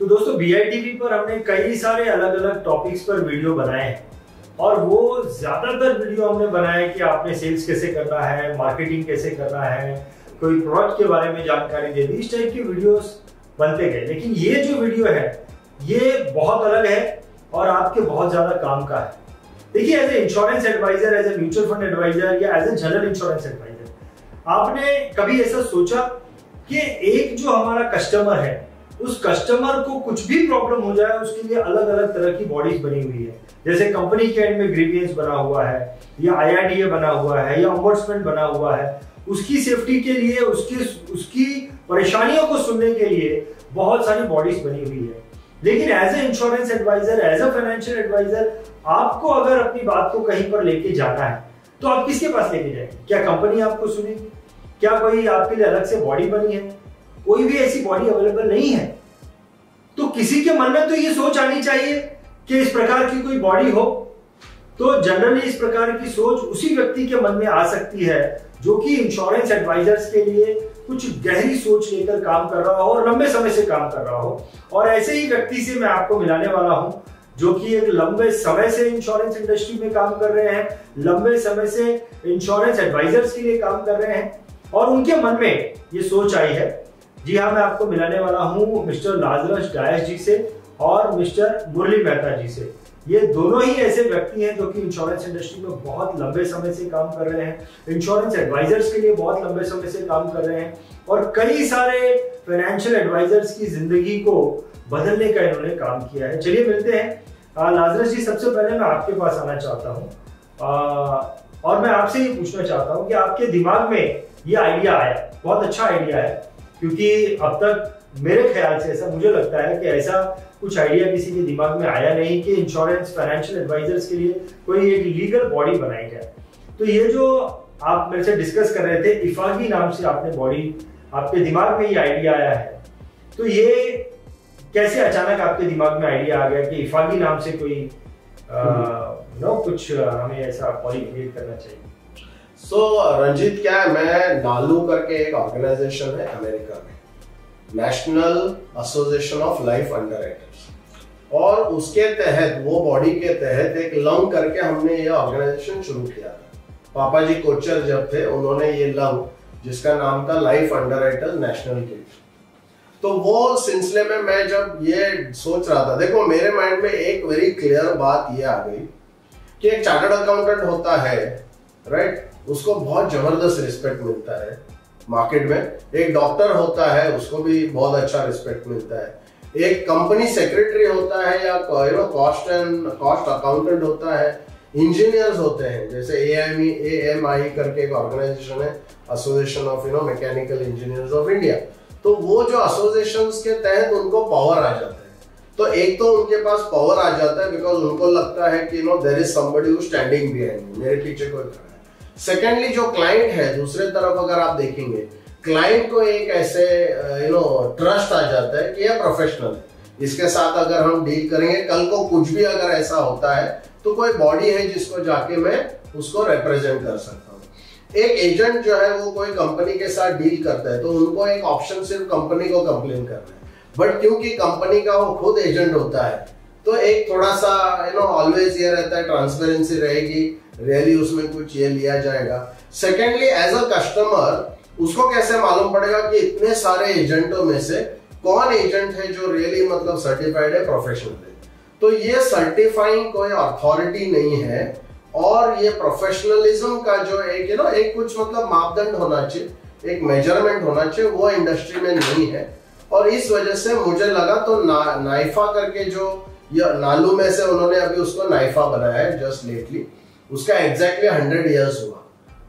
तो दोस्तों BITV पर हमने कई सारे अलग अलग टॉपिक्स पर वीडियो बनाए हैं और वो ज्यादातर वीडियो हमने बनाए कि आपने सेल्स कैसे करना है, मार्केटिंग कैसे करना है, कोई प्रोडक्ट के बारे में जानकारी देनी, इस टाइप की वीडियोस बनते गए। लेकिन ये जो वीडियो है ये बहुत अलग है और आपके बहुत ज्यादा काम का है। देखिए, as a insurance adviser, as a mutual fund advisor या as a general insurance advisor, आपने कभी ऐसा सोचा कि एक जो हमारा कस्टमर है उस कस्टमर को कुछ भी प्रॉब्लम हो जाए उसके लिए अलग अलग तरह की बॉडीज बनी हुई है। जैसे कंपनी के एंड में ग्रीवियंस बना हुआ है या IRDA बना हुआ है या ओम्बड्समैन बना हुआ है, उसकी सेफ्टी के लिए, उसकी परेशानियों को सुनने के लिए बहुत सारी बॉडीज बनी हुई है। लेकिन as a insurance adviser, as a financial adviser, आपको अगर अपनी बात को कहीं पर लेके जाना है तो आप किसके पास लेके जाएंगे? क्या कंपनी आपको सुनेगी? क्या कोई आपके लिए अलग से बॉडी बनी है? कोई भी ऐसी बॉडी अवेलेबल नहीं है। तो किसी के मन में तो ये सोच आनी चाहिए कि इस प्रकार की कोई बॉडी हो। तो जनरली इस प्रकार की सोच उसी व्यक्ति के मन में आ सकती है जो कि इंश्योरेंस एडवाइजर्स के लिए कुछ गहरी सोच लेकर काम कर रहा हो और लंबे समय से काम कर रहा हो। और ऐसे ही व्यक्ति से मैं आपको मिलाने वाला हूं जो कि एक लंबे समय से इंश्योरेंस इंडस्ट्री में काम कर रहे हैं, लंबे समय से इंश्योरेंस एडवाइजर्स के लिए काम कर रहे हैं और उनके मन में ये सोच आई है। जी हाँ, मैं आपको मिलाने वाला हूं मिस्टर लाजरस डायस जी से और मिस्टर मुरली मेहता जी से। ये दोनों ही ऐसे व्यक्ति हैं जो कि इंश्योरेंस इंडस्ट्री में बहुत लंबे समय से काम कर रहे हैं, इंश्योरेंस एडवाइजर्स के लिए बहुत लंबे समय से काम कर रहे हैं और कई सारे फाइनेंशियल एडवाइजर्स की जिंदगी को बदलने का इन्होंने काम किया है। चलिए मिलते हैं। लाजरस जी, सबसे पहले मैं आपके पास आना चाहता हूँ और मैं आपसे ये पूछना चाहता हूँ कि आपके दिमाग में ये आइडिया आया, बहुत अच्छा आइडिया है, क्योंकि अब तक मेरे ख्याल से ऐसा मुझे लगता है कि ऐसा कुछ आइडिया किसी के दिमाग में आया नहीं कि इंश्योरेंस फाइनेंशियल एडवाइजर्स के लिए कोई एक लीगल बॉडी बनाई जाए। तो ये जो आप मेरे से डिस्कस कर रहे थे, इफागी नाम से आपने बॉडी, आपके दिमाग में ये आइडिया आया है, तो ये कैसे अचानक आपके दिमाग में आइडिया आ गया कि इफागी नाम से कोई कुछ हमें ऐसा बॉडी क्रिएट करना चाहिए? रंजीत, क्या है, मैं नालू करके एक ऑर्गेनाइजेशन है अमेरिका में, national association of life underwriters, और उसके तहत, वो बॉडी के तहत एक लंग करके हमने ये ऑर्गेनाइजेशन शुरू किया था। पापा जी कोचर जब थे, उन्होंने ये लंग, जिसका नाम था लाइफ अंडरराइटर्स नेशनल गिल्ड। तो वो सिलसिले में मैं जब ये सोच रहा था, देखो मेरे माइंड में एक वेरी क्लियर बात ये आ गई कि एक चार्टर्ड अकाउंटेंट होता है, राइट, उसको बहुत जबरदस्त रिस्पेक्ट मिलता है मार्केट में। एक डॉक्टर होता है, उसको भी बहुत अच्छा रिस्पेक्ट मिलता है। एक कंपनी सेक्रेटरी होता है या कॉस्ट अकाउंटेंट होता है, इंजीनियर्स होते हैं, जैसे AMI करके एक ऑर्गेनाइजेशन है, association of mechanical engineers of India. तो वो जो एसोसिएशंस के तहत उनको पावर आ जाता है। तो एक तो उनके पास पावर आ जाता है बिकॉज उनको लगता है कि there is somebody who standing behind me, मेरे पीछे कोई खड़ा है। सेकेंडली, जो क्लाइंट है, दूसरे तरफ अगर आप देखेंगे, क्लाइंट को एक ऐसे ट्रस्ट आ जाता है कि यह प्रोफेशनल है, इसके साथ अगर हम डील करेंगे, कल को कुछ भी अगर ऐसा होता है तो कोई बॉडी है जिसको जाके मैं उसको रिप्रेजेंट कर सकता हूँ। एक एजेंट जो है वो कोई कंपनी के साथ डील करता है तो उनको एक ऑप्शन सिर्फ कंपनी को कंप्लेन करना है, बट क्योंकि कंपनी का वो खुद एजेंट होता है तो एक थोड़ा सा ऑलवेज ये रहता है, ट्रांसपेरेंसी रहेगी, रियली उसमें कुछ ये लिया जाएगा। सेकेंडली, एज अ कस्टमर उसको कैसे मालूम पड़ेगा कि इतने सारे एजेंटों में से कौन एजेंट है जो रियली मतलब सर्टिफाइड है, प्रोफेशनल है। तो ये सर्टिफाइंग कोई अथॉरिटी नहीं है और ये प्रोफेशनलिज्म का जो एक एक कुछ मतलब मापदंड होना चाहिए, एक मेजरमेंट होना चाहिए, वो इंडस्ट्री में नहीं है। और इस वजह से मुझे लगा तो नाइफा करके जो नालू में से उन्होंने अभी उसको नाइफा बनाया है जस्ट लेटली, उसका एग्जैक्टली 100 इयर्स हुआ,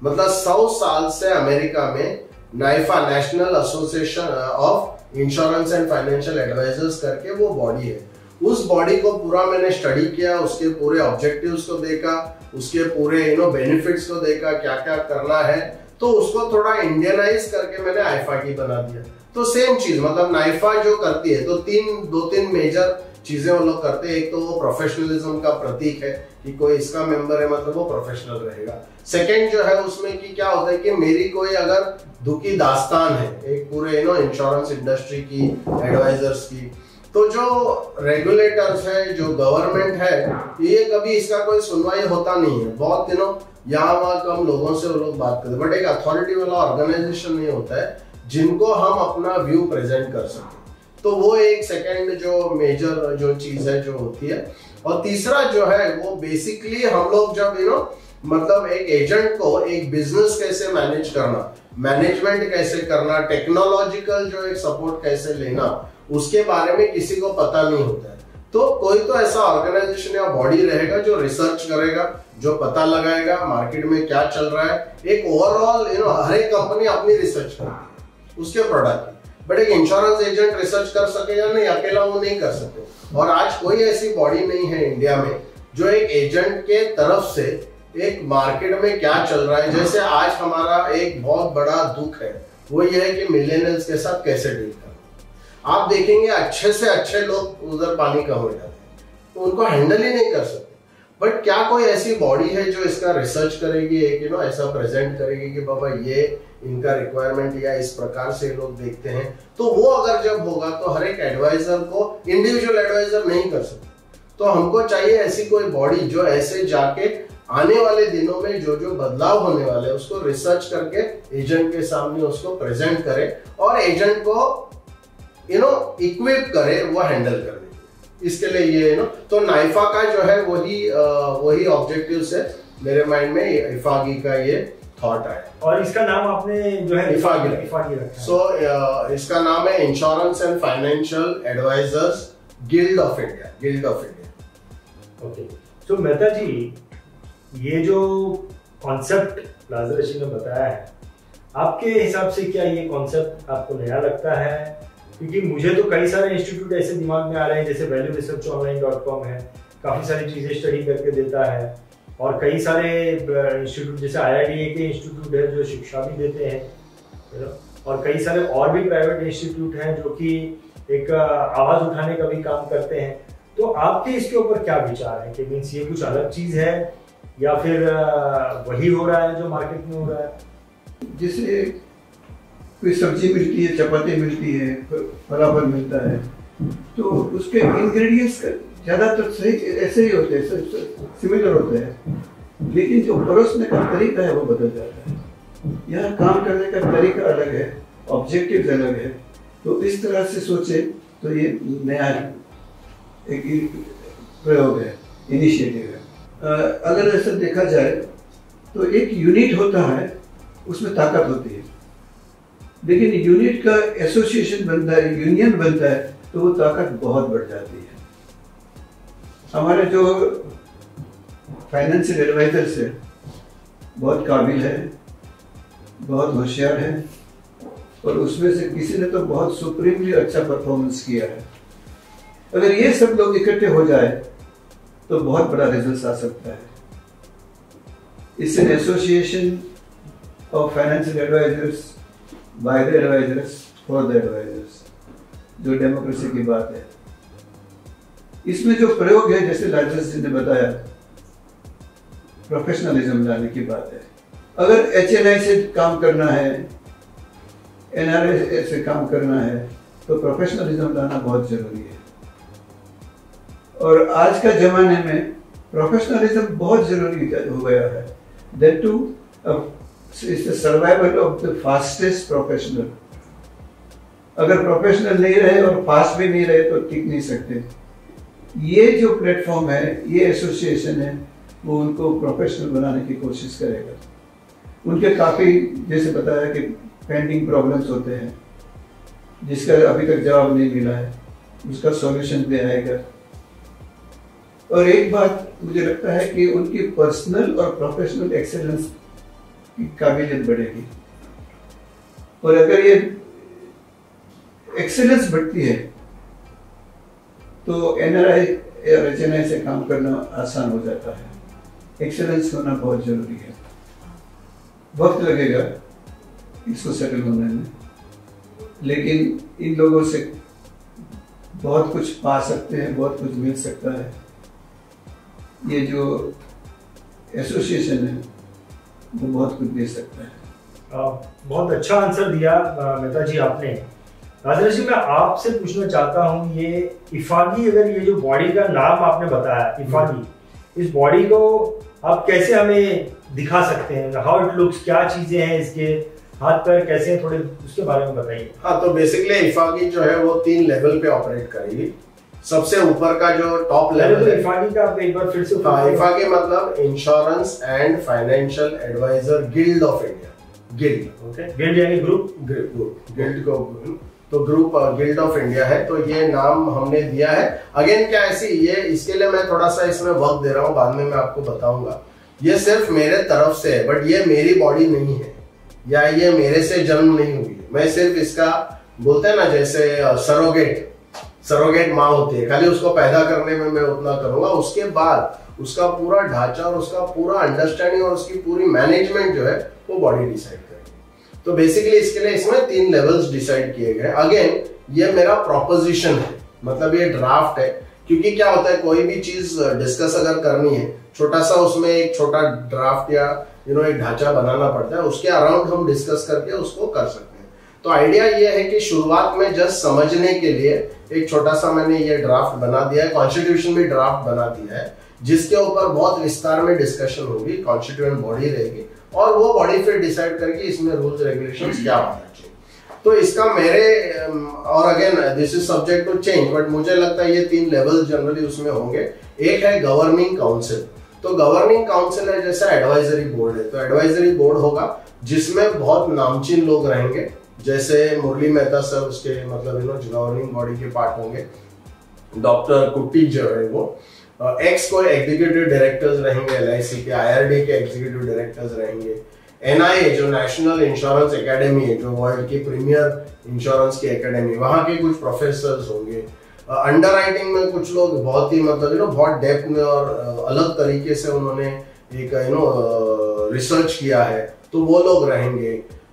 मतलब 100 साल से अमेरिका में NAIFA, national association of insurance and financial advisors करके वो बॉडी है। उस बॉडी को पूरा मैंने स्टडी किया, उसके पूरे ऑब्जेक्टिव्स को देखा, उसके पूरे बेनिफिट्स को देखा, क्या क्या करना है, तो उसको थोड़ा इंडियनाइज करके मैंने आईफा की बना दिया। तो सेम चीज, मतलब नाइफा जो करती है तो दो तीन मेजर चीजें वो लोग करते हैं। एक तो वो प्रोफेशनलिज्म का प्रतीक है कि कोई इसका मेंबर है मतलब वो प्रोफेशनल रहेगा। सेकंड जो है उसमें कि क्या होता है कि मेरी कोई अगर दुखी दास्तान है एक पूरे इंश्योरेंस इंडस्ट्री की, एडवाइजर्स की, तो जो रेगुलेटर्स है, जो गवर्नमेंट है, ये कभी इसका कोई सुनवाई होता नहीं है। बहुत दिनों यहाँ वहाँ कम लोगों से वो लोग बात करते, बट एक अथॉरिटी वाला ऑर्गेनाइजेशन नहीं होता है जिनको हम अपना व्यू प्रेजेंट कर सकें। तो वो एक सेकंड जो मेजर जो चीज है जो होती है। और तीसरा जो है वो बेसिकली हम लोग जब मतलब एक एजेंट को एक बिजनेस कैसे मैनेज करना, मैनेजमेंट कैसे करना, टेक्नोलॉजिकल जो एक सपोर्ट कैसे लेना, उसके बारे में किसी को पता नहीं होता है। तो कोई तो ऐसा ऑर्गेनाइजेशन या बॉडी रहेगा जो रिसर्च करेगा, जो पता लगाएगा मार्केट में क्या चल रहा है। एक ओवरऑल हर एक कंपनी अपनी रिसर्च करती है उसके प्रोडक्ट की, बट एक इंश्योरेंस एजेंट रिसर्च कर सकेगा नहीं, अकेला वो नहीं कर सकते। और आज कोई ऐसी बॉडी नहीं है इंडिया में जो एक एजेंट के तरफ से एक मार्केट में क्या चल रहा है। जैसे आज हमारा एक बहुत बड़ा दुख है वो ये है कि मिलेनियल्स के साथ कैसे डील करना। आप देखेंगे अच्छे से अच्छे लोग उधर पानी कम हो जाते हैं, तो उनको हैंडल ही नहीं कर सकते। बट क्या कोई ऐसी बॉडी है जो इसका रिसर्च करेगी, एक ऐसा प्रेजेंट करेगी कि बाबा ये इनका रिक्वायरमेंट या इस प्रकार से लोग देखते हैं। तो वो अगर जब होगा तो हर एक एडवाइजर को इंडिविजुअल एडवाइजर नहीं कर सकते। तो हमको चाहिए ऐसी कोई बॉडी जो ऐसे जाके आने वाले दिनों में जो जो बदलाव होने वाले हैं उसको रिसर्च करके एजेंट के सामने उसको प्रेजेंट करे और एजेंट को इक्विप करे वो हैंडल करने। इसके लिए ये तो नाइफा का जो है वही ऑब्जेक्टिव्स है मेरे माइंड में। इफागी का ये थॉट आया और इसका नाम आपने जो है इफागी रखा है। सो इसका नाम है insurance and financial advisers guild of India. Okay, तो मेहता जी ये जो कॉन्सेप्ट लाजरस ने बताया है, आपके हिसाब से क्या ये कॉन्सेप्ट आपको नया लगता है? क्योंकि मुझे तो कई सारे इंस्टीट्यूट ऐसे दिमाग में आ रहे हैं, जैसे valueresearchonline.com है, काफी सारी चीजें स्टडी करके देता है, और कई सारे इंस्टीट्यूट जैसे IIDA के इंस्टीट्यूट है जो शिक्षा भी देते हैं, और कई सारे और भी प्राइवेट इंस्टीट्यूट हैं जो कि एक आवाज उठाने का भी काम करते हैं। तो आपके इसके ऊपर क्या विचार है कि मीन्स ये कुछ अलग चीज है या फिर वही हो रहा है जो मार्केट में हो रहा है? जैसे कोई सब्जी मिलती है, चपाती मिलती है, फलाफल मिलता है, तो उसके इंग्रेडिएंट्स ज्यादातर सही ऐसे ही होते हैं, सिमिलर होते हैं, लेकिन जो परोसने का तरीका है वो बदल जाता है। यहाँ काम करने का तरीका अलग है, ऑब्जेक्टिव्स अलग है। तो इस तरह से सोचे तो ये नया एक प्रयोग है, इनिशिएटिव है। अगर ऐसा देखा जाए तो एक यूनिट होता है, उसमें ताकत होती है, लेकिन यूनिट का एसोसिएशन बनता है, यूनियन बनता है, तो वो ताकत बहुत बढ़ जाती है। हमारे जो फाइनेंशियल एडवाइजर्स है बहुत काबिल है, बहुत होशियार है, और उसमें से किसी ने तो बहुत सुप्रीमली अच्छा परफॉर्मेंस किया है। अगर ये सब लोग इकट्ठे हो जाए तो बहुत बड़ा रिजल्ट आ सकता है। इससे association of financial advisers by the advisers for the advisers, जो डेमोक्रेसी की बात है। इसमें जो प्रयोग है, जैसे लाजरस जी ने बताया, प्रोफेशनलिज्म लाने की बात है। अगर HNI से काम करना है, NRI से काम करना है, तो प्रोफेशनलिज्म लाना बहुत जरूरी है। और आज का जमाने में प्रोफेशनलिज्म बहुत जरूरी हो गया है। That two is the survival of the fastest professional. अगर प्रोफेशनल नहीं रहे और फास्ट भी नहीं रहे तो टिक नहीं सकते। ये जो प्लेटफॉर्म है, ये एसोसिएशन है, वो उनको प्रोफेशनल बनाने की कोशिश करेगा। उनके काफ़ी जैसे बताया कि पेंडिंग प्रॉब्लम्स होते हैं जिसका अभी तक जवाब नहीं मिला है, उसका सॉल्यूशन भी आएगा। और एक बात मुझे लगता है कि उनकी पर्सनल और प्रोफेशनल एक्सेलेंस की काबिलियत बढ़ेगी। और अगर ये एक्सेलेंस बढ़ती है तो NRI या HNI से काम करना आसान हो जाता है। एक्सेलेंस होना बहुत जरूरी है। वक्त लगेगा इसको सेटल होने में, लेकिन इन लोगों से बहुत कुछ पा सकते हैं, बहुत कुछ मिल सकता है। ये जो एसोसिएशन है वो बहुत कुछ दे सकता है। बहुत अच्छा आंसर दिया मेहता जी आपने। राजेश जी, मैं आपसे पूछना चाहता हूँ, ये इफागी, अगर ये जो बॉडी का नाम आपने बताया इफागी, इस बॉडी को आप कैसे हमें दिखा सकते हैं? हाउ इट लुक्स, क्या चीजें हैं इसके, हाथ पैर कैसे हैं, थोड़े उसके बारे में बताइए। हाँ, तो बेसिकली इफागी जो है वो 3 लेवल पे ऑपरेट करेगी। सबसे ऊपर का जो टॉप लेवल है, इफागी का आप एक बार फिर से। इफागी मतलब insurance and financial adviser guild of India. Guild, okay, guild यानी ग्रुप, गिल्ड को तो ग्रुप गिल्ड ऑफ इंडिया है, तो ये नाम हमने दिया है। अगेन क्या ऐसी ये, इसके लिए मैं थोड़ा सा इसमें वक्त दे रहा हूँ, बाद में मैं आपको बताऊंगा। ये सिर्फ मेरे तरफ से है, बट ये मेरी बॉडी नहीं है, या ये मेरे से जन्म नहीं हुई है। मैं सिर्फ इसका, बोलते हैं ना जैसे सरोगेट माँ होती है, खाली उसको पैदा करने में मैं उतना करूंगा, उसके बाद उसका पूरा ढांचा और उसका पूरा अंडरस्टैंडिंग और उसकी पूरी मैनेजमेंट जो है वो बॉडी डिसाइड करेगी। तो बेसिकली इसके लिए इसमें 3 लेवल्स डिसाइड किए गए। अगेन ये मेरा प्रोपोजिशन है, मतलब ये ड्राफ्ट है, क्योंकि क्या होता है कोई भी चीज डिस्कस अगर करनी है, छोटा सा उसमें एक छोटा ड्राफ्ट या एक ढांचा बनाना पड़ता है, उसके अराउंड हम डिस्कस करके उसको कर सकते हैं। तो आइडिया ये है कि शुरुआत में जस्ट समझने के लिए एक छोटा सा मैंने ये ड्राफ्ट बना दिया है, कॉन्स्टिट्यूशन भी ड्राफ्ट बना दिया है, जिसके ऊपर बहुत विस्तार में डिस्कशन होगी, कॉन्स्टिट्यूएंट बॉडी रहेगी, और वो बॉडी फिर डिसाइड करके इसमें रूल्स रेगुलेशंस क्या होना चाहिए। तो इसका मेरे, और again this is subject to change, but मुझे लगता है ये 3 लेवल जनरली उसमें होंगे। एक है गवर्निंग काउंसिल, तो गवर्निंग काउंसिल है जैसा एडवाइजरी बोर्ड है, तो एडवाइजरी बोर्ड होगा जिसमें बहुत नामचीन लोग रहेंगे, जैसे मुरली मेहता सर उसके मतलब गवर्निंग बॉडी के पार्ट होंगे, डॉक्टर कुट्टी जो है वो एक्स कोई एग्जीक्यूटिव डायरेक्टर्स रहेंगे, LIC के, IRD के एग्जीक्यूटिव डायरेक्टर्स रहेंगे, NIA जो नेशनल इंश्योरेंस एकेडमी है, जो वर्ल्ड की प्रीमियर इंश्योरेंस की एकेडमी, वहां के कुछ प्रोफेसर्स होंगे, अंडरराइटिंग में कुछ लोग बहुत ही मतलब बहुत डेप्थ में और अलग तरीके से उन्होंने एक रिसर्च किया है, तो वो लोग रहेंगे।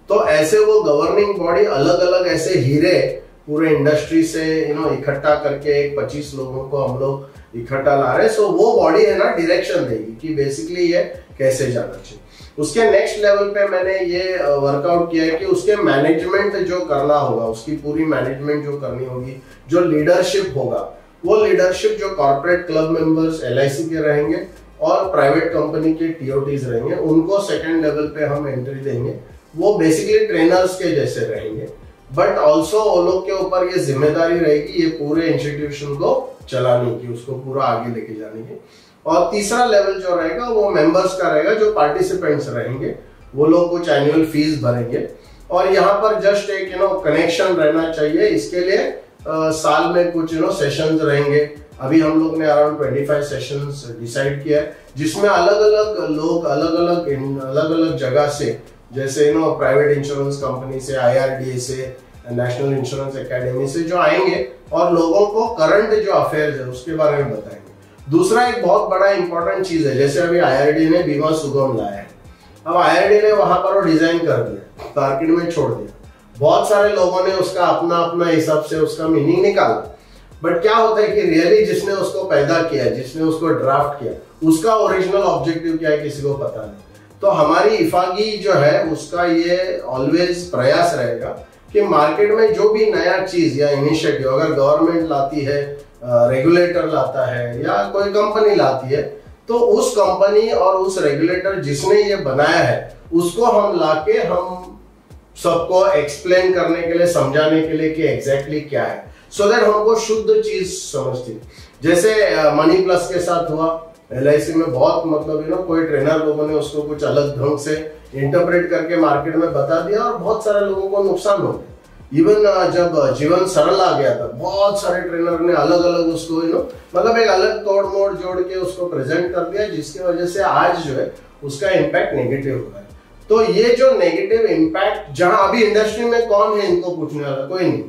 तो ऐसे वो गवर्निंग बॉडी अलग अलग ऐसे हीरे पूरे इंडस्ट्री से इकट्ठा करके एक 25 लोगों को हम लोग इकट्ठा ला रहे हैं। सो वो बॉडी है ना डायरेक्शन देगी कि बेसिकली ये कैसे जाना चाहिए। उसके नेक्स्ट लेवल पे मैंने ये वर्कआउट किया है कि उसके मैनेजमेंट जो करना होगा, उसकी पूरी मैनेजमेंट जो करनी होगी, जो लीडरशिप होगा, वो लीडरशिप जो कॉर्पोरेट क्लब मेंबर्स LIC के रहेंगे और प्राइवेट कंपनी के TOTs रहेंगे, उनको सेकेंड लेवल पे हम एंट्री देंगे। वो बेसिकली ट्रेनर्स के जैसे रहेंगे, बट ऑल्सो वो लोग के ऊपर ये जिम्मेदारी रहेगी ये पूरे इंस्टीट्यूशन को चलाने की, उसको पूरा आगे लेके जाने की। और तीसरा लेवल जो रहेगा वो मेंबर्स का रहेगा, जो पार्टिसिपेंट्स रहेंगे वो लोग कुछ एनुअल फीस भरेंगे, और यहाँ पर जस्ट एक कनेक्शन रहना चाहिए। इसके लिए साल में कुछ सेशंस रहेंगे। अभी हम लोग ने अराउंड 25 सेशंस डिसाइड किया है, जिसमें अलग अलग लोग अलग अलग जगह से, जैसे प्राइवेट इंश्योरेंस कंपनी से, IRDA से, नेशनल इंश्योरेंस एकेडमी से जो आएंगे और लोगों को करंट जो अफेयर्स है उसके बारे में बताएंगे। दूसरा एक बहुत बड़ा इंपॉर्टेंट चीज है, जैसे अभी IRDA ने बीमा सुगम लाया है, अब IRDA ने वहां पर वो डिजाइन कर दिया, मार्केट में छोड़ दिया, बहुत सारे लोगों ने उसका अपना अपना हिसाब से उसका मीनिंग निकाला, बट क्या होता है कि रियली जिसने उसको पैदा किया, जिसने उसको ड्राफ्ट किया, उसका ओरिजिनल ऑब्जेक्टिव क्या है किसी को पता नहीं। तो हमारी इफागी जो है उसका ये ऑलवेज प्रयास रहेगा कि मार्केट में जो भी नया चीज या इनिशिएटिव अगर गवर्नमेंट लाती है, रेगुलेटर लाता है या कोई कंपनी लाती है, तो उस कंपनी और उस रेगुलेटर जिसने ये बनाया है उसको हम लाके हम सबको एक्सप्लेन करने के लिए, समझाने के लिए कि एग्जैक्टली क्या है, सो दैट हमको शुद्ध चीज समझती। जैसे मनी प्लस के साथ हुआ, LIC में बहुत मतलब कोई ट्रेनर लोगों ने उसको कुछ अलग ढंग से इंटरप्रेट करके मार्केट में बता दिया और बहुत सारे लोगों को नुकसान हो गया। इवन जब जीवन सरल आ गया था, बहुत सारे ट्रेनर ने अलग अलग उसको मतलब एक अलग तोड़ मोड़ जोड़ के उसको प्रेजेंट कर दिया, जिसकी वजह से आज जो है उसका इम्पैक्ट नेगेटिव हुआ है। तो ये जो नेगेटिव इम्पैक्ट, जहां अभी इंडस्ट्री में कौन है इनको पूछने वाला, कोई नहीं।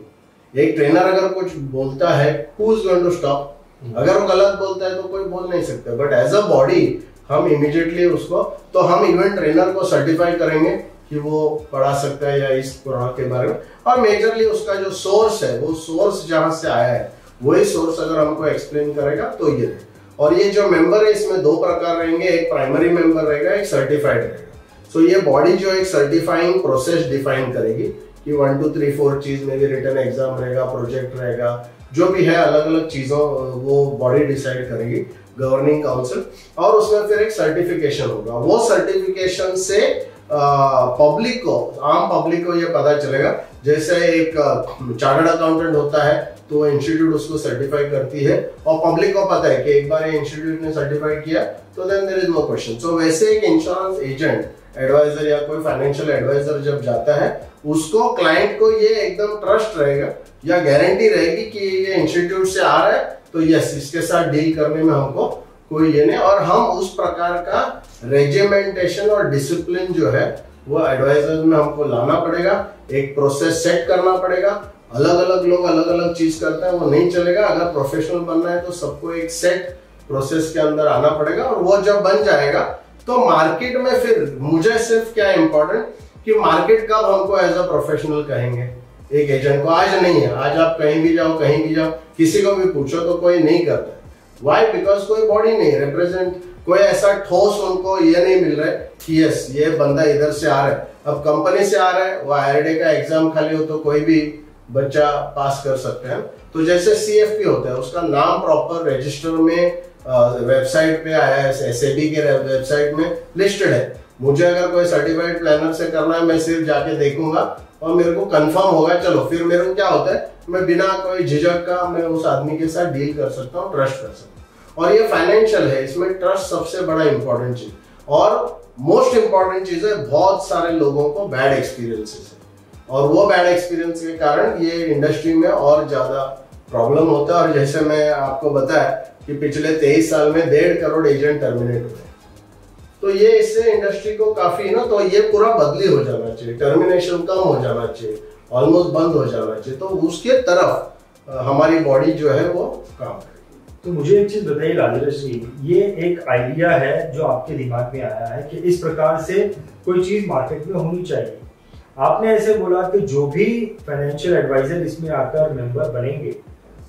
एक ट्रेनर अगर कुछ बोलता है, who is going to stop? अगर वो गलत बोलता है तो कोई बोल नहीं सकता, बट एज अ बॉडी हम इमीडिएटली उसको, तो हम इवन ट्रेनर को सर्टिफाई करेंगे कि वो पढ़ा सकता है या इस प्रोडक्ट के बारे में, और मेजरली उसका जो सोर्स है, वो सोर्स जहां से आया है वही सोर्स अगर हमको एक्सप्लेन करेगा तो ये। और ये जो मेंबर है इसमें 2 प्रकार रहेंगे, एक प्राइमरी मेंबर रहेगा, एक सर्टिफाइड रहेगा। सो ये बॉडी जो एक सर्टिफाइंग प्रोसेस डिफाइन करेगी कि 1 2 3 4 चीज में भी रिटर्न एग्जाम रहेगा, प्रोजेक्ट रहेगा, जो भी है अलग अलग चीजों वो बॉडी डिसाइड करेगी, गवर्निंग काउंसिल, और उसमें फिर एक सर्टिफिकेशन होगा। वो सर्टिफिकेशन से पब्लिक को, आम पब्लिक को ये पता चलेगा, जैसे एक चार्टर्ड अकाउंटेंट होता है तो इंस्टीट्यूट उसको सर्टिफाई करती है और पब्लिक को पता है कि एक बार ये इंस्टीट्यूट ने सर्टिफाई किया तो then there is no question. So वैसे एक इंश्योरेंस एजेंट, एडवाइजर या कोई फाइनेंशियल एडवाइजर जब जाता है, उसको क्लाइंट को ये एकदम ट्रस्ट रहेगा या गारंटी रहेगी कि ये इंस्टीट्यूट से आ रहा है तो यस, इसके साथ डील करने में हमको कोई ये नहीं, और हम उस प्रकार का रेजिमेंटेशन और डिसिप्लिन जो है वो एडवाइजर में हमको लाना पड़ेगा, एक प्रोसेस सेट करना पड़ेगा। अलग अलग लोग अलग अलग चीज करते हैं, वो नहीं चलेगा। अगर प्रोफेशनल बनना है तो सबको एक सेट प्रोसेस के अंदर आना पड़ेगा, और वो जब बन जाएगा तो मार्केट में फिर मुझे सिर्फ क्या इंपॉर्टेंट कि मार्केट कब हमको एज अ प्रोफेशनल कहेंगे एक एजेंट को। आज नहीं है, आज आप कहीं भी जाओ किसी को भी पूछो तो कोई नहीं करता है। वाई? बिकॉज कोई बॉडी नहीं रिप्रेजेंट, कोई ऐसा ठोस उनको ये नहीं मिल रहा है कि यस ये बंदा इधर से आ रहा है। अब कंपनी से आ रहा है, वो IRDAI का एग्जाम खाली हो तो कोई भी बच्चा पास कर सकते हैं। तो जैसे CFP होता है, उसका नाम प्रॉपर रजिस्टर में वेबसाइट पे आया है, SAB के वेबसाइट में लिस्टेड है। मुझे अगर कोई सर्टिफाइड प्लानर से करना है, मैं सिर्फ जाके देखूंगा और मेरे को कंफर्म होगा, चलो फिर मेरे को क्या होता है, मैं बिना कोई झिझक का मैं उस आदमी के साथ डील कर सकता हूँ, ट्रस्ट कर सकता हूँ। और ये फाइनेंशियल है, इसमें ट्रस्ट सबसे बड़ा इंपॉर्टेंट चीज। और मोस्ट इंपॉर्टेंट चीज है, बहुत सारे लोगों को बैड एक्सपीरियंसेस है, और वो बैड एक्सपीरियंस के कारण ये इंडस्ट्री में और ज्यादा प्रॉब्लम होता है। और जैसे मैं आपको बताया कि पिछले 23 साल में 1.5 करोड़ एजेंट टर्मिनेट हुए, तो ये इससे इंडस्ट्री को काफी ना, तो ये पूरा बदली हो जाना चाहिए, टर्मिनेशन कम हो जाना चाहिए, ऑलमोस्ट बंद हो जाना चाहिए। तो उसके तरफ हमारी बॉडी जो है वो काम करेगी। तो मुझे एक चीज बताइए राजेश जी, ये एक आइडिया है जो आपके दिमाग में आया है कि इस प्रकार से कोई चीज मार्केट में होनी चाहिए। आपने ऐसे बोला कि जो भी फाइनेंशियल एडवाइजर इसमें आकर मेंबर बनेंगे,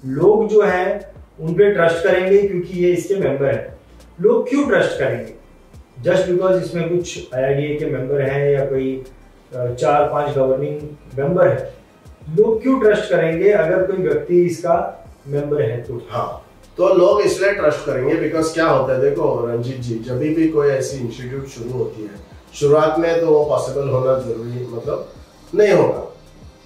लोग जो है उन पे ट्रस्ट करेंगे क्योंकि ये इसके मेंबर हैं। लोग क्यों ट्रस्ट करेंगे? जस्ट बिकॉज इसमें कुछ IRDAI के मेंबर हैं या कोई 4-5 गवर्निंग मेंबर है, लोग क्यों ट्रस्ट करेंगे अगर कोई व्यक्ति इसका मेंबर है तो? हाँ, तो लोग इसलिए ट्रस्ट करेंगे बिकॉज क्या होता है, देखो रंजीत जी, जब भी कोई ऐसी इंस्टीट्यूट शुरू होती है, शुरुआत में तो वो पॉसिबल होना जरूरी मतलब नहीं होगा,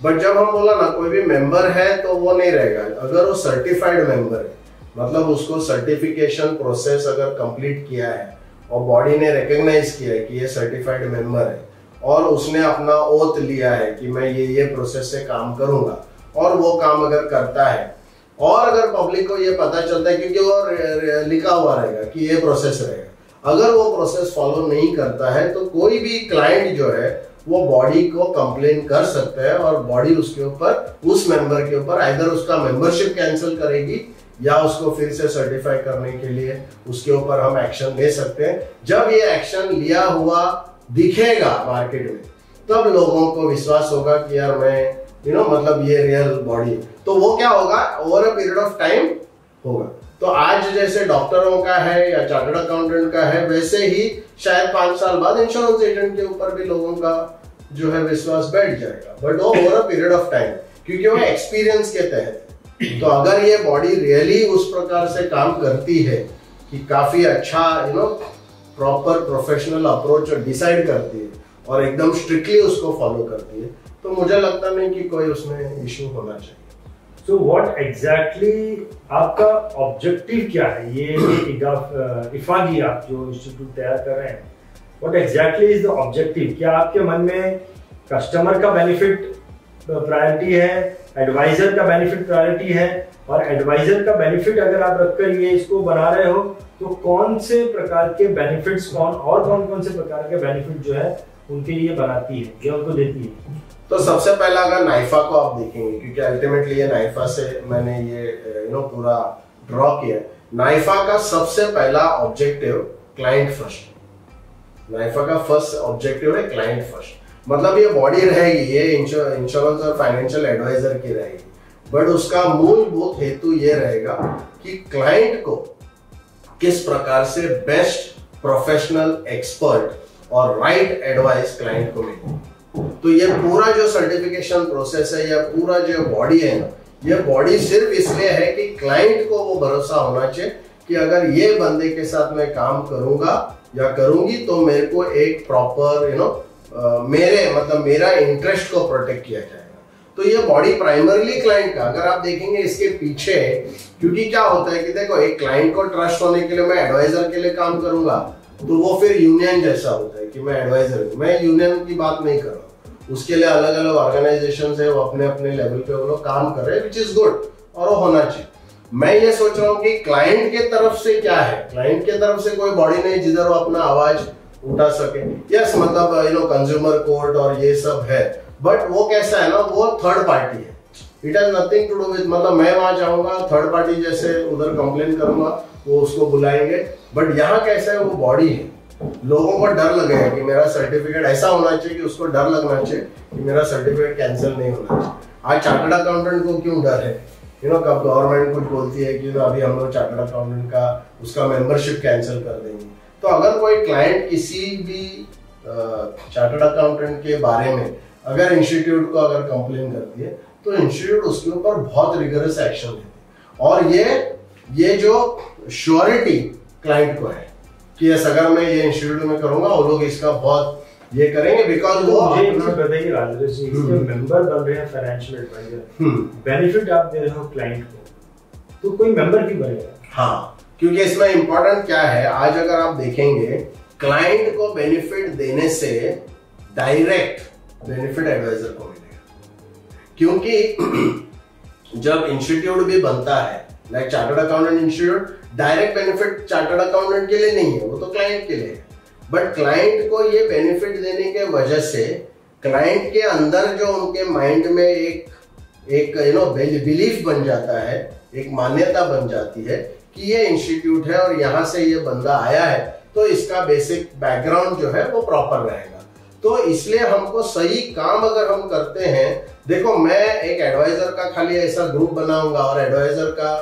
बट जब हम बोला ना कोई भी मेंबर है तो वो नहीं रहेगा। अगर वो सर्टिफाइड मेंबर है, मतलब उसको सर्टिफिकेशन प्रोसेस अगर कंप्लीट किया है और बॉडी ने रिकॉग्नाइज किया है कि ये सर्टिफाइड मेंबर है, और उसने अपना ओथ लिया है कि मैं ये प्रोसेस से काम करूंगा, और वो काम अगर करता है, और अगर पब्लिक को ये पता चलता है क्योंकि वो लिखा हुआ रहेगा कि ये प्रोसेस रहेगा, अगर वो प्रोसेस फॉलो नहीं करता है तो कोई भी क्लाइंट जो है वो बॉडी को कंप्लेन कर सकता है, और बॉडी उसके ऊपर, उस मेंबर के ऊपर आइदर उसका मेंबरशिप कैंसिल करेगी या उसको फिर से सर्टिफाई करने के लिए उसके ऊपर हम एक्शन ले सकते हैं। जब ये एक्शन लिया हुआ दिखेगा मार्केट में, तब लोगों को विश्वास होगा कि यार मैं मतलब ये रियल बॉडी, तो वो क्या होगा, over a period of time होगा। तो आज जैसे डॉक्टरों का है या चार्टर्ड अकाउंटेंट का है, वैसे ही शायद 5 साल बाद इंश्योरेंस एजेंट के ऊपर भी लोगों का जो है विश्वास बैठ जाएगा, बट वो over a period of time, क्योंकि वो एक्सपीरियंस के तहत। तो अगर ये बॉडी रियली उस प्रकार से काम करती है कि काफी अच्छा प्रॉपर प्रोफेशनल अप्रोच डिसाइड करती है और एकदम स्ट्रिक्टली उसको फॉलो करती है, तो मुझे लगता नहीं कि कोई उसमें इश्यू होना चाहिए। So what exactly आपका ऑब्जेक्टिव क्या है? ये इफागी आप जो इंस्टीट्यूट तैयार कर रहे हैं, what exactly is the objective? क्या आपके मन में कस्टमर का बेनिफिट प्रायोरिटी है, एडवाइजर का बेनिफिट प्रायोरिटी है? और एडवाइजर का बेनिफिट अगर आप रखकर ये इसको बना रहे हो तो कौन से प्रकार के बेनिफिट्स कौन से प्रकार के बेनिफिट जो है उनके लिए बनाती है, जो उनको देती है? तो सबसे पहला अगर नाइफा को आप देखेंगे, क्योंकि अल्टीमेटली ये नाइफा से मैंने ये पूरा ड्रॉ किया, नाइफा का सबसे पहला ऑब्जेक्टिव क्लाइंट फर्स्ट। नाइफा का फर्स्ट ऑब्जेक्टिव है क्लाइंट फर्स्ट, मतलब ये बॉडी रहेगी, ये इंश्योरेंस और फाइनेंशियल एडवाइजर की रहेगी, बट उसका मूलभूत हेतु ये रहेगा कि क्लाइंट को किस प्रकार से बेस्ट प्रोफेशनल एक्सपर्ट और राइट एडवाइस क्लाइंट को मिले, तो ये पूरा जो सर्टिफिकेशन प्रोसेस है या पूरा जो बॉडी है ना, ये बॉडी सिर्फ इसलिए है कि क्लाइंट को वो भरोसा होना चाहिए कि अगर ये बंदे के साथ मैं काम करूंगा या करूंगी तो मेरे को एक प्रॉपर मेरा इंटरेस्ट को प्रोटेक्ट किया जाएगा। तो ये बॉडी प्राइमरीली क्लाइंट का, अगर आप देखेंगे इसके पीछे, क्योंकि क्या होता है कि देखो एक क्लाइंट को ट्रस्ट होने के लिए मैं एडवाइजर के लिए काम करूंगा तो वो फिर यूनियन जैसा होता है कि मैं एडवाइजर हूं। मैं यूनियन की बात नहीं कर रहा हूं, उसके लिए अलग अलग ऑर्गेनाइजेशन है, वो अपने अपने लेवल पे वो लोग काम कर रहे हैं, विच इज गुड और वो होना चाहिए। मैं ये सोच रहा हूँ कि क्लाइंट के तरफ से क्या है, क्लाइंट के तरफ से कोई बॉडी नहीं जिधर वो अपना आवाज उठा सके। यस, मतलब कंज्यूमर कोर्ट और ये सब है, बट वो कैसा है ना, वो थर्ड पार्टी है। It has nothing to do with, मतलब मैं वहां जाऊंगा थर्ड पार्टी जैसे उधर कंप्लेन करूंगा, वो उसको बुलाएंगे, बट यहाँ कैसा है, वो बॉडी है। लोगों को डर लगेगा कि मेरा सर्टिफिकेट ऐसा होना चाहिए कि उसको डर लगना चाहिए कि मेरा सर्टिफिकेट कैंसिल नहीं होना चाहिए। आज चार्टर्ड अकाउंटेंट को क्यों डर है, कब गवर्नमेंट कुछ बोलती है कि अभी हम लोग चार्टर्ड अकाउंटेंट का उसका मेंबरशिप कैंसिल कर देंगे, तो अगर कोई क्लाइंट किसी भी चार्टर्ड अकाउंटेंट के बारे में अगर इंस्टीट्यूट को अगर कंप्लेन करती है तो इंस्टीट्यूट उसके ऊपर बहुत रिगरस एक्शन लेते हैं। और ये जो श्योरिटी क्लाइंट को है कि यस, अगर मैं ये इंस्टीट्यूट में करूंगा वो लोग इसका बहुत ये करेंगे, बिकॉज वो बताइए राजेश जी, इसके मेंबर बन रहे हैं फाइनेंशियल एडवाइजर, बेनिफिट आप दे रहे हो क्लाइंट को, तो कोई मेंबर क्यों बनेगा? हाँ, क्योंकि इसमें इंपॉर्टेंट क्या है, आज अगर आप देखेंगे क्लाइंट को बेनिफिट देने से डायरेक्ट बेनिफिट एडवाइजर को मिलेगा। क्योंकि जब इंस्टीट्यूट भी बनता है like chartered accountant institute, direct benefit chartered accountant के लिए नहीं है, वो तो क्लाइंट के लिए है। बट क्लाइंट को ये बेनिफिट देने के वजह से क्लाइंट के अंदर जो उनके माइंड में एक बिलीफ बन जाता है, एक मान्यता बन जाती है कि ये इंस्टीट्यूट है और यहाँ से ये बंदा आया है तो इसका बेसिक बैकग्राउंड जो है वो प्रॉपर रहेगा। तो इसलिए हमको सही काम अगर हम करते हैं, देखो मैं एक एडवाइजर का खाली ऐसा ग्रुप बनाऊंगा और एडवाइजर का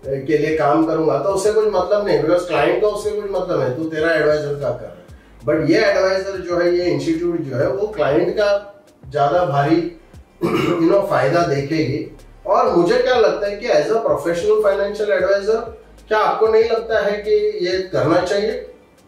के लिए काम करूंगा तो उससे कुछ मतलब नहीं, बिकॉज क्लाइंट को उससे कुछ मतलब है, तू तेरा एडवाइजर का कर। बट ये एडवाइजर जो है, ये इंस्टीट्यूट जो है, वो क्लाइंट का ज्यादा भारी फायदा देखेगी। और मुझे क्या लगता है कि as a professional financial adviser, क्या आपको नहीं लगता है कि ये करना चाहिए?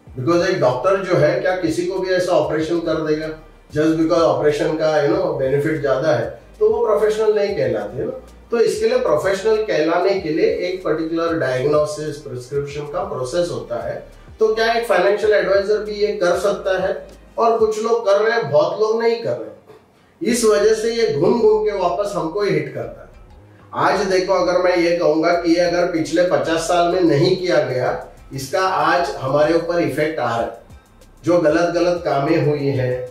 बिकॉज एक डॉक्टर जो है क्या किसी को भी ऐसा ऑपरेशन कर देगा जस्ट बिकॉज ऑपरेशन का बेनिफिट ज्यादा है, तो वो प्रोफेशनल नहीं कहलाते ना। तो इसके लिए प्रोफेशनल कहलाने के लिए एक पर्टिकुलर डायग्नोसिस प्रिस्क्रिप्शन का प्रोसेस होता है। तो क्या एक फाइनेंशियल एडवाइजर भी ये कर सकता है? और कुछ लोग कर रहे हैं, बहुत लोग नहीं कर रहे। इस वजह से ये घूम घूम के वापस हमको ही हिट करता है। आज देखो, अगर मैं ये कहूंगा कि ये अगर पिछले 50 साल में नहीं किया गया, इसका आज हमारे ऊपर इफेक्ट आ रहा है। जो गलत गलत कामें हुई हैं,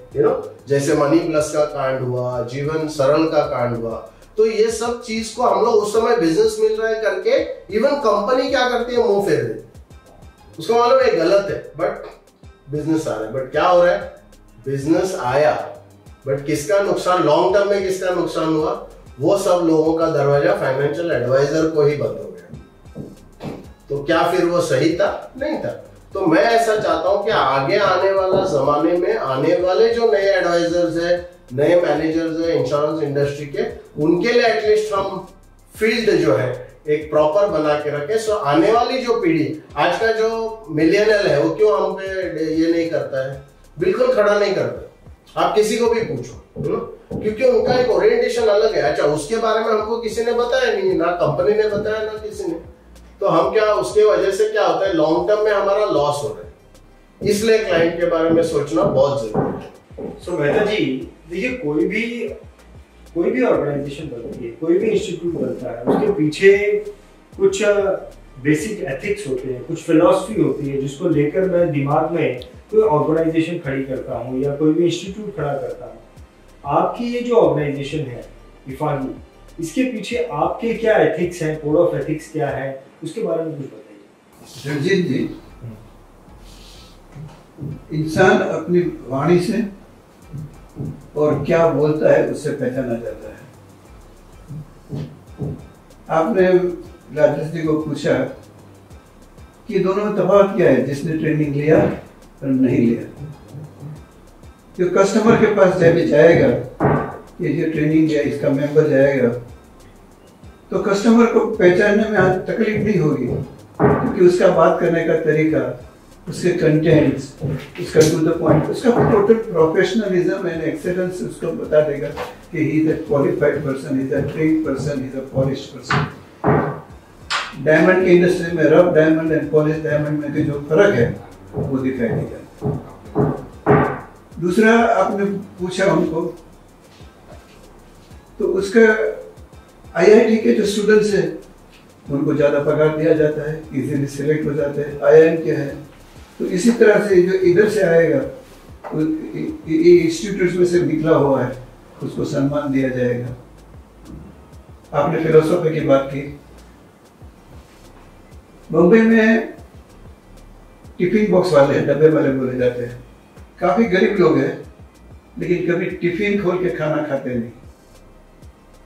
जैसे मनी प्लस का कांड हुआ, जीवन सरल का कांड हुआ, तो ये सब चीज को हम लोग उस समय बिजनेस मिल रहा है करके, इवन कंपनी क्या करती है, मुंह फेर देती, उसको मालूम है गलत है बट बिजनेस आ रहा है। बट क्या हो रहा है, बिजनेस आया बट किसका नुकसान, लॉन्ग टर्म में किसका नुकसान हुआ? वो सब लोगों का दरवाजा फाइनेंशियल एडवाइजर को ही बंद हो गया। तो क्या फिर वो सही था? नहीं था। तो मैं ऐसा चाहता हूं कि आगे आने वाला जमाने में आने वाले जो नए एडवाइजर्स है, नए मैनेजर्स है इंश्योरेंस इंडस्ट्री के, उनके लिए एटलीस्ट हम फील्ड जो है एक प्रॉपर बना के रखे। सो आने वाली जो पीढ़ी, आज का जो मिलियनर है, वो क्यों हम पे ये नहीं करता है, बिल्कुल खड़ा नहीं करता। आप किसी को भी पूछो, क्योंकि उनका एक ओरिएंटेशन अलग है। अच्छा, उसके बारे में हमको किसी ने बताया नहीं, ना कंपनी ने बताया ना किसी ने, तो हम क्या, उसके वजह से क्या होता है, लॉन्ग टर्म में हमारा लॉस हो रहा है। इसलिए क्लाइंट के बारे में सोचना बहुत जरूरी है। सो मेहता जी, देखिए कोई भी ऑर्गेनाइजेशन बनती है, कोई भी इंस्टीट्यूट बनता है, उसके पीछे कुछ बेसिक एथिक्स होते हैं, कुछ फिलॉसफी होती है जिसको लेकर मैं दिमाग में कोई ऑर्गेनाइजेशन खड़ी करता हूँ या कोई भी इंस्टीट्यूट खड़ा करता हूँ। आपकी ये जो ऑर्गेनाइजेशन है इफानी, इसके पीछे आपके क्या एथिक्स हैं, कोड ऑफ एथिक्स क्या है, उसके बारे में कुछ बताइए। रंजीत जी, इंसान अपनी वाणी से और क्या बोलता है उससे पहचाना जाता है। आपने राजेश जी को पूछा कि दोनों में तफावत क्या है, जिसने ट्रेनिंग लिया और नहीं लिया। जो कस्टमर के पास जब जाएगा, ये जो ट्रेनिंग है इसका मेंबर जाएगा, तो कस्टमर को पहचानने में तकलीफ नहीं होगी, क्योंकि उसका बात करने का तरीका, उसके कंटेंट्स, उसका टू द पॉइंट, उसका टोटल प्रोफेशनलिज्म एंड एक्सेलेंस उसको बता देगा कि he is a qualified person, he is a trained person, he is a polished person. Diamond की इंडस्ट्री में rough diamond and polish diamond में जो फर्क है वो दिखाई देगा। दूसरा आपने पूछा हमको, तो उसका आईआईटी के जो स्टूडेंट्स हैं उनको ज़्यादा पगार दिया जाता है, इजीली सिलेक्ट हो जाते हैं। आईआईएम क्या है, तो इसी तरह से जो इधर से आएगा इंस्टीट्यूट में से निकला हुआ है उसको सम्मान दिया जाएगा। आपने फिलोसॉफी की बात की, बॉम्बे में टिफिन बॉक्स वाले, डब्बे वाले बोले जाते हैं, काफी गरीब लोग हैं लेकिन कभी टिफिन खोल के खाना खाते नहीं।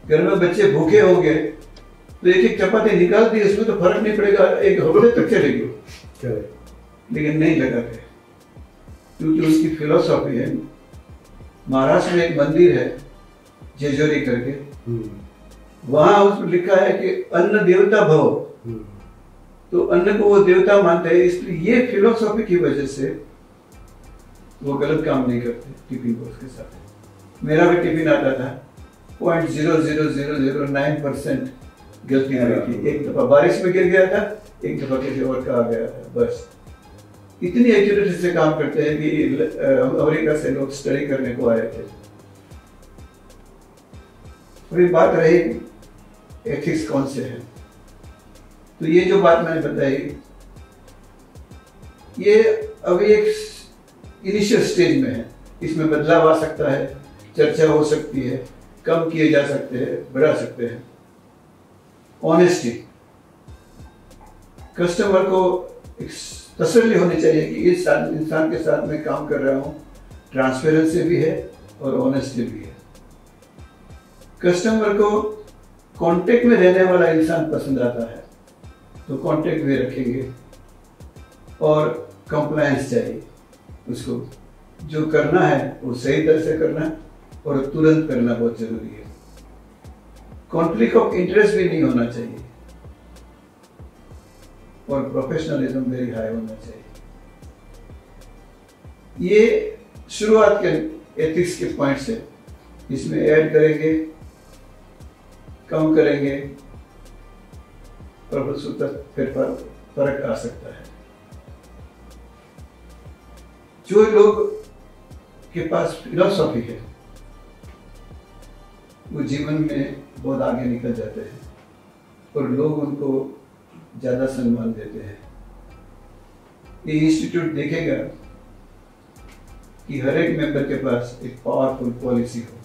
घर में बच्चे भूखे होंगे तो एक एक चपाती निकाल दी, उसमें तो फर्क नहीं पड़ेगा, एक हफ्ते तक चलेगी, लेकिन नहीं लगाते क्योंकि उसकी फिलोसॉफी है। महाराष्ट्र में एक मंदिर है जेजोरी करके, वहां उसमें लिखा है कि अन्न देवता भव, तो अन्न को वो देवता मानते हैं, इसलिए ये फिलोसॉफी की वजह से वो गलत काम नहीं करते टिफिन बॉक्स के साथ। मेरा भी टिफिन आता था, 0.00009% गलतियां रही थी। एक दफा बारिश में गिर गया था, एक दफा किसी और का आ गया था, बस। इतनी एक्यूरेसी से काम करते हैं कि अमेरिका से लोग स्टडी करने को आए थे। अभी बात रही एथिक्स कौन से है, तो ये जो बात मैंने बताई, ये अभी एक इनिशियल स्टेज में है, इसमें बदलाव आ सकता है, चर्चा हो सकती है, कम किए जा सकते हैं, बढ़ा सकते हैं। ऑनेस्टी, कस्टमर को एक तसल्ली होनी चाहिए कि इस इंसान के साथ मैं काम कर रहा हूँ, ट्रांसपेरेंसी भी है और ऑनेस्टी भी है। कस्टमर को कांटेक्ट में रहने वाला इंसान पसंद आता है, तो कांटेक्ट में रखेंगे। और कंप्लायंस चाहिए, उसको जो करना है वो सही तरह से करना और तुरंत करना बहुत जरूरी है। कॉन्फ्लिक्ट ऑफ इंटरेस्ट भी नहीं होना चाहिए और प्रोफेशनलिज्म वेरी हाई होना चाहिए। ये शुरुआत के एथिक्स के पॉइंट्स है, इसमें ऐड करेंगे, कम करेंगे और फिर फर्क आ सकता है। जो लोग के पास फिलॉसफी है वो जीवन में बहुत आगे निकल जाते हैं और लोग उनको ज्यादा सम्मान देते हैं। ये इंस्टीट्यूट देखेगा कि हर एक मेंबर के पास एक पावरफुल पॉलिसी हो,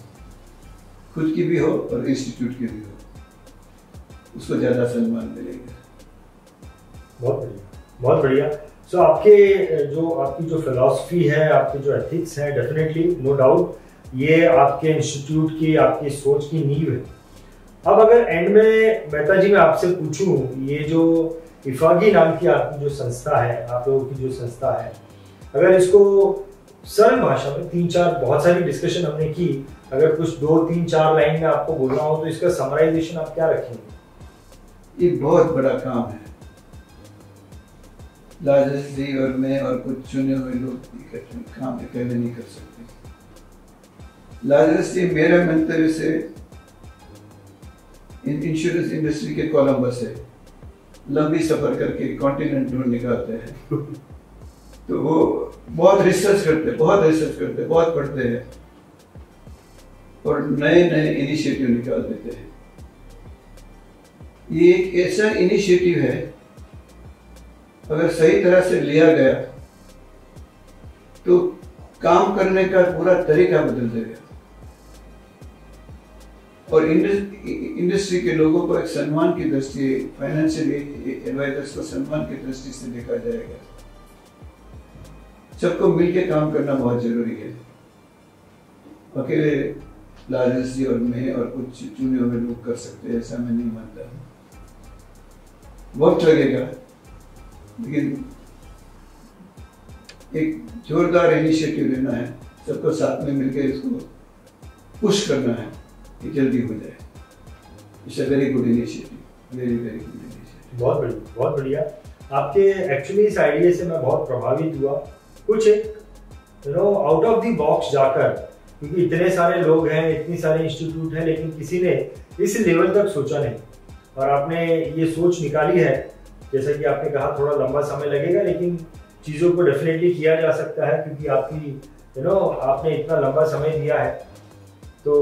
खुद की भी हो और इंस्टीट्यूट की भी हो, उसको ज्यादा सम्मान मिलेगा। बहुत बढ़िया, बहुत बढ़िया। सो आपकी जो फिलॉसफी है, आपकी जो एथिक्स है, डेफिनेटली नो डाउट ये आपके इंस्टीट्यूट की, आपकी सोच की नींव है। अब अगर एंड में मेहता जी मैं आपसे पूछूं, ये जो इफागी नाम की आपकी जो संस्था है, आप लोगों की जो संस्था है, अगर इसको सरल भाषा में 3-4, बहुत सारी डिस्कशन हमने की, अगर कुछ 2-3-4 लाइन में आपको बोलना हो तो इसका समराइजेशन आप क्या रखेंगे? ये बहुत बड़ा काम है, लाजस जी और मैं और कुछ चुने हुए लोग काम अकेले नहीं कर सकते। लाजस जी मेरे मंतव्य से इंश्योरेंस इंडस्ट्री के कोलंबस से लंबी सफर करके कॉन्टिनेंट ढूंढ निकालते हैं। तो वो बहुत रिसर्च करते, बहुत पढ़ते हैं और नए नए इनिशिएटिव निकाल देते हैं। ये एक ऐसा इनिशिएटिव है, अगर सही तरह से लिया गया तो काम करने का पूरा तरीका बदल देगा और इंडस्ट्री के लोगों को एक सम्मान की दृष्टि, फाइनेंशियल एडवाइजर्स को सम्मान की दृष्टि से देखा जाएगा। सबको मिलकर काम करना बहुत जरूरी है। अकेले लाजस जी और मैं और कुछ चुने हुए लोग कर सकते हैं, ऐसा मैं नहीं मानता। वक्त लगेगा, लेकिन एक जोरदार इनिशिएटिव लेना है, सबको साथ में मिलकर इसको पुश करना है कि जल्दी हो जाए। It's a very good initiative, very very good initiative. बहुत बढ़िया, बहुत बढ़िया। आपके एक्चुअली इस आइडिया से मैं बहुत प्रभावित हुआ। कुछ एक आउट ऑफ द बॉक्स जाकर, क्योंकि इतने सारे लोग हैं, इतनी सारे इंस्टीट्यूट हैं, लेकिन किसी ने इस लेवल तक सोचा नहीं, और आपने ये सोच निकाली है। जैसा कि आपने कहा थोड़ा लंबा समय लगेगा, लेकिन चीज़ों को डेफिनेटली किया जा सकता है, क्योंकि आपकी आपने इतना लंबा समय दिया है, तो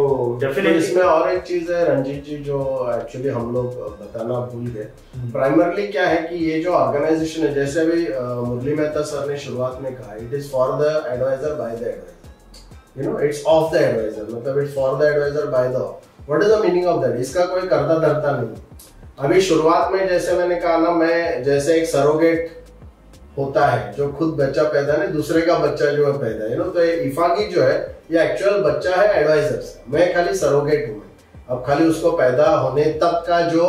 डेफिनेटली। इसमें और एक चीज है रंजीत जी जो एक्चुअली हम लोग बताना भूल गए। प्राइमरली क्या है कि ये जो ऑर्गेनाइजेशन है, जैसे अभी मुरली मेहता सर ने शुरुआत में कहा, it is for the adviser by the advisor, it's of the advisor, मतलब it's for the adviser by the. What is the meaning of that? इसका कोई करता धरता नहीं। अभी शुरुआत में जैसे मैंने कहा ना, मैं जैसे एक सरोगेट होता है जो खुद बच्चा पैदा नहीं, दूसरे का बच्चा जो है पैदा है तो इफाकी जो है ये एक्चुअल बच्चा है एडवाइजर से, मैं खाली सरोगेट हूँ। अब खाली उसको पैदा होने तक का जो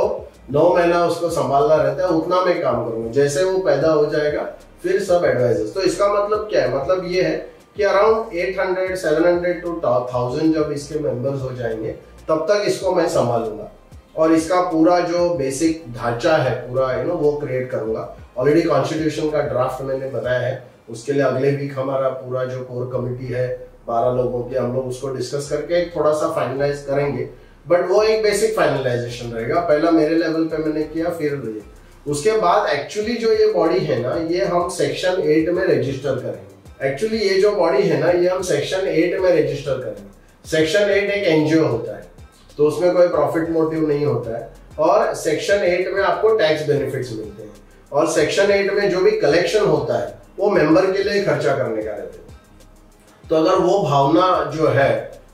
9 महीना उसको संभालना रहता है उतना मैं काम करूंगा, जैसे वो पैदा हो जाएगा फिर सब एडवाइजर्स। तो इसका मतलब क्या है? मतलब ये है कि अराउंड 800, 700 to 1000 जब इसके मेंबर्स हो जाएंगे तब तक इसको मैं संभालूंगा, और इसका पूरा जो बेसिक ढांचा है पूरा वो क्रिएट करूंगा। ऑलरेडी कॉन्स्टिट्यूशन का ड्राफ्ट मैंने बनाया है, उसके लिए अगले वीक हमारा पूरा जो कोर कमिटी है 12 लोगों की, हम लोग उसको डिस्कस करके थोड़ा सा फाइनलाइज करेंगे। बट वो एक बेसिक फाइनलाइजेशन रहेगा, पहला मेरे लेवल पे मैंने किया, फिर उसके बाद एक्चुअली जो ये बॉडी है ना, ये हम सेक्शन 8 में रजिस्टर करेंगे। एक्चुअली ये जो बॉडी है ना, ये हम सेक्शन 8 में रजिस्टर करेंगे। सेक्शन 8 एक एनजीओ होता है, तो उसमें कोई प्रॉफिट मोटिव नहीं होता है, और सेक्शन 8 में आपको टैक्स बेनिफिट्स मिलते हैं, और सेक्शन 8 में जो भी कलेक्शन होता है वो मेंबर के लिए खर्चा करने का रहता है। तो अगर वो भावना जो है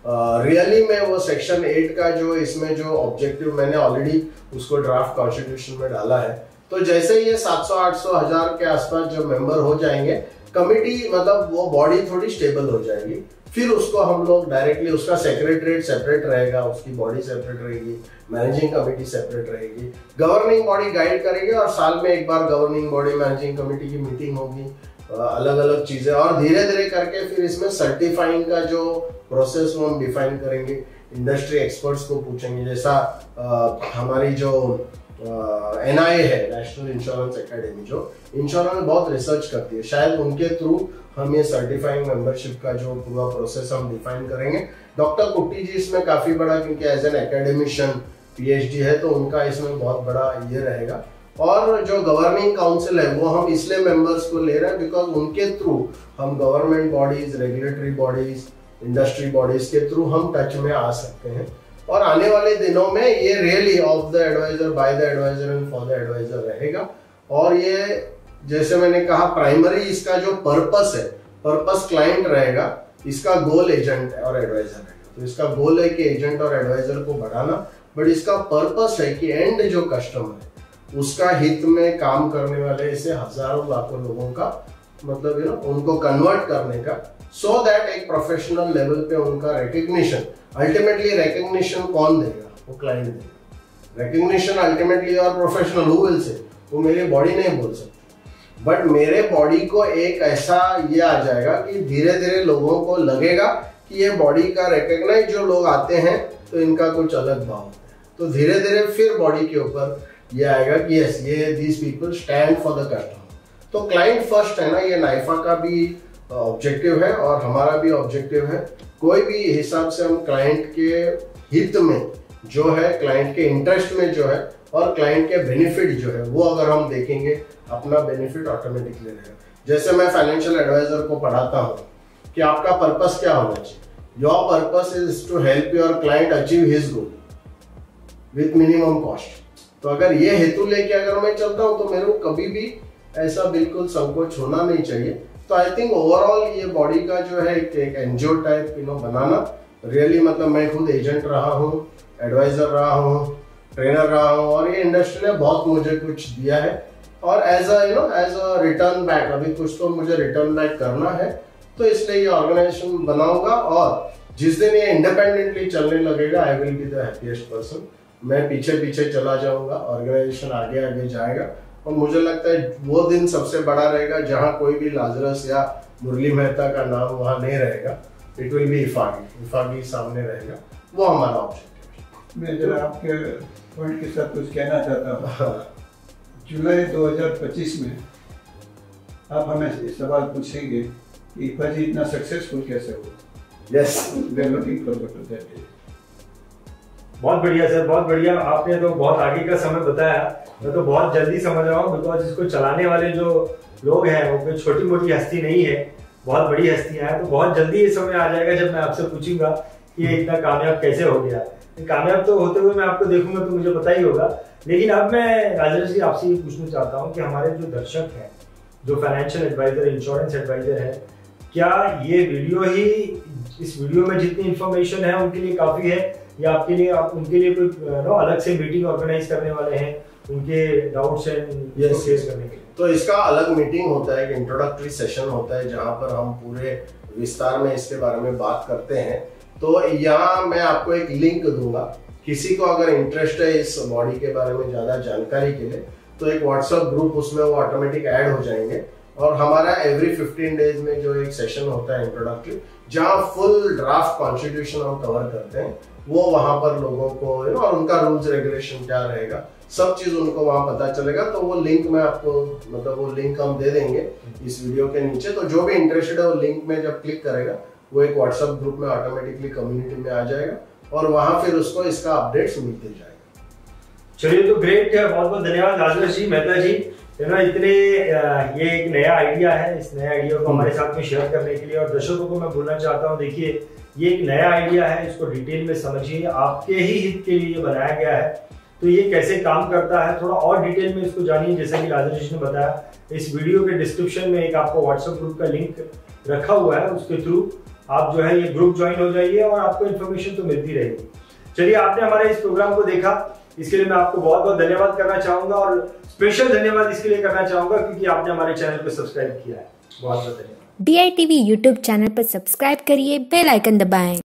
रियली में, वो सेक्शन 8 का जो इसमें जो ऑब्जेक्टिव मैंने ऑलरेडी उसको ड्राफ्ट कॉन्स्टिट्यूशन में डाला है, तो जैसे ये 700, 800, 1000 के आसपास जब मेंबर हो जाएंगे, कमिटी मतलब वो बॉडी थोड़ी स्टेबल हो जाएगी, फिर उसको हम लोग डायरेक्टली, उसका सेक्रेटरीट सेपरेट रहेगा, उसकी बॉडी सेपरेट रहेगी, मैनेजिंग कमेटी सेपरेट रहेगी, गवर्निंग बॉडी गाइड करेगी, और साल में एक बार गवर्निंग बॉडी मैनेजिंग कमेटी की मीटिंग होगी, अलग अलग चीजें, और धीरे धीरे करके फिर इसमें सर्टिफाइंग का जो प्रोसेस वो हम डिफाइन करेंगे। इंडस्ट्री एक्सपर्ट्स को पूछेंगे, जैसा हमारी जो NIA है, नेशनल इंश्योरेंस एकेडमी, जो इंश्योरेंस में बहुत रिसर्च करती है, शायद उनके थ्रू हम ये सर्टिफाइंग मेंबरशिप का जो पूरा प्रोसेस हम डिफाइन करेंगे। डॉक्टर कुट्टी जी इसमें काफी बड़ा, क्योंकि एज एन एकेडमिशियन PhD है, तो उनका इसमें बहुत बड़ा ये रहेगा। और जो गवर्निंग काउंसिल है वो हम इसलिए मेंबर्स को ले रहे हैं बिकॉज उनके थ्रू हम government bodies, regulatory bodies, industry bodies के थ्रू हम टच में आ सकते हैं, और आने वाले दिनों में ये really of the adviser, by the adviser and for the adviser रहेगा। और ये जैसे मैंने कहा, प्राइमरी इसका जो पर्पस है, पर्पस क्लाइंट रहेगा, इसका गोल एजेंट और एडवाइजर रहेगा। तो इसका गोल है कि एजेंट और एडवाइजर को बढ़ाना, बट इसका पर्पस है कि एंड जो कस्टमर है उसका हित में काम करने वाले ऐसे हजारों लाखों लोगों का मतलब उनको कन्वर्ट करने का, सो दैट एक प्रोफेशनल लेवल पे उनका रिकग्निशन, अल्टीमेटली रिकग्निशन कौन देगा? वो क्लाइंट देगा। रिकग्निशन अल्टीमेटली और प्रोफेशनल हु विल से, वो मेरी बॉडी नहीं बोल सकती, बट मेरे बॉडी को एक ऐसा ये आ जाएगा कि धीरे धीरे लोगों को लगेगा कि ये बॉडी का रिकग्नाइज, जो लोग आते हैं तो इनका कुछ अलग भाव होता है, तो धीरे धीरे फिर बॉडी के ऊपर ये आएगा कि यस, ये these people stand for the customer. तो क्लाइंट फर्स्ट है ना, ये नाइफा का भी ऑब्जेक्टिव है और हमारा भी ऑब्जेक्टिव है। कोई भी हिसाब से हम क्लाइंट के हित में जो है, क्लाइंट के इंटरेस्ट में जो है, और क्लाइंट के बेनिफिट जो है, वो अगर हम देखेंगे, अपना बेनिफिट ऑटोमेटिकली रहेगा। जैसे मैं फाइनेंशियल एडवाइजर को पढ़ाता हूँ कि आपका पर्पस क्या होना चाहिए, your purpose is to help your client achieve his goal with minimum cost. तो अगर ये हेतु लेके अगर मैं चलता हूँ तो मेरे को कभी भी ऐसा बिल्कुल संकोच होना नहीं चाहिए। तो आई थिंक ओवरऑल ये बॉडी का जो है एक एनजीओ टाइप बनाना रियली, मतलब मैं खुद एजेंट रहा हूँ, एडवाइजर रहा हूँ, ट्रेनर रहा हूँ, और ये इंडस्ट्री ने बहुत मुझे कुछ दिया है, और एज अ रिटर्न बैक, अभी कुछ तो मुझे रिटर्न बैक करना है, तो इसलिए ये ऑर्गेनाइजेशन बनाऊंगा। और जिस दिन ये इंडिपेंडेंटली चलने लगेगा, I will be the happiest person. मैं पीछे पीछे चला जाऊंगा, ऑर्गेनाइजेशन आगे आगे जाएगा, और मुझे लगता है वो दिन सबसे बड़ा रहेगा जहां कोई भी लाजरस या मुरली मेहता का नाम वहां नहीं रहेगा। इट विल बी इफागी सामने रहेगा, वो हमारा ऑब्जेक्टिव है। मैं जरा आपके पॉइंट के साथ कुछ कहना चाहता हूँ। जुलाई 2025 में आप हमें सवाल पूछेंगे कि इफाजी इतना सक्सेसफुल कैसे हुआ। Yes, we are looking forward to that day. बहुत बढ़िया सर, बहुत बढ़िया। आपने तो बहुत आगे का समय बताया, मैं तो बहुत जल्दी समझ रहा हूँ, बिकॉज इसको चलाने वाले जो लोग हैं वो कोई छोटी मोटी हस्ती नहीं है, बहुत बड़ी हस्तियां हैं। तो बहुत जल्दी ये समय आ जाएगा जब मैं आपसे पूछूंगा कि ये इतना कामयाब कैसे हो गया। कामयाब तो होते हुए मैं आपको देखूंगा तो मुझे पता ही होगा। लेकिन अब मैं राजेश जी आपसे ये पूछना चाहता हूँ कि हमारे जो दर्शक हैं, जो फाइनेंशियल एडवाइजर, इंश्योरेंस एडवाइजर है, क्या ये वीडियो ही, इस वीडियो में जितनी इंफॉर्मेशन है उनके लिए काफी है, या आपके लिए उनके लिए कोई अलग से मीटिंग ऑर्गेनाइज करने वाले हैं उनके डाउट्स एंड फेस करने के लिए? तो इसका अलग मीटिंग होता है, एक इंट्रोडक्टरी सेशन होता है जहां पर हम पूरे विस्तार में इसके बारे में बात करते हैं। तो यहाँ मैं आपको एक लिंक दूंगा, किसी को अगर इंटरेस्ट है इस बॉडी के बारे में ज्यादा जानकारी के लिए, तो एक व्हाट्सएप ग्रुप, उसमें वो ऑटोमेटिक ऐड हो जाएंगे। और हमारा एवरी 15 डेज में जो एक सेशन होता है इंट्रोडक्टरी, जहाँ फुल ड्राफ्ट कॉन्स्टिट्यूशन हम कवर करते हैं, वो वहां पर लोगों को और उनका रूल्स रेगुलेशन क्या रहेगा, सब चीज उनको वहां पता चलेगा। तो वो लिंक मैं आपको, मतलब वो लिंक हम दे देंगे इस वीडियो के नीचे। तो जो भी इंटरेस्टेड है वो लिंक में जब क्लिक करेगा, वो एक व्हाट्सएप ग्रुप में ऑटोमेटिकली कम्युनिटी में आ जाएगा और वहां फिर उसको इसका अपडेट्स मिलते जाएगा। चलिए, तो ग्रेट है, बहुत बहुत धन्यवाद राजेश जी, मेहता जी, इतने ये एक नया आइडिया है, इस नए आइडिया को हमारे साथ में शेयर करने के लिए। और दर्शकों को मैं बोलना चाहता हूँ, देखिए ये एक नया आइडिया है, इसको डिटेल में समझिए, आपके ही हित के लिए ये बनाया गया है। तो ये कैसे काम करता है थोड़ा और डिटेल में इसको जानिए। जैसे कि राजेश जी ने बताया, इस वीडियो के डिस्क्रिप्शन में एक आपको व्हाट्सएप ग्रुप का लिंक रखा हुआ है, उसके थ्रू आप जो है ये ग्रुप ज्वाइन हो जाइए और आपको इन्फॉर्मेशन तो मिलती रहेगी। चलिए, आपने हमारे इस प्रोग्राम को देखा, इसके लिए मैं आपको बहुत बहुत धन्यवाद करना चाहूंगा, और स्पेशल धन्यवाद इसके लिए करना चाहूंगा क्योंकि आपने हमारे चैनल को सब्सक्राइब किया है। बहुत बहुत धन्यवाद। DITV यूट्यूब चैनल पर सब्सक्राइब करिए, बेल आइकन दबाएं।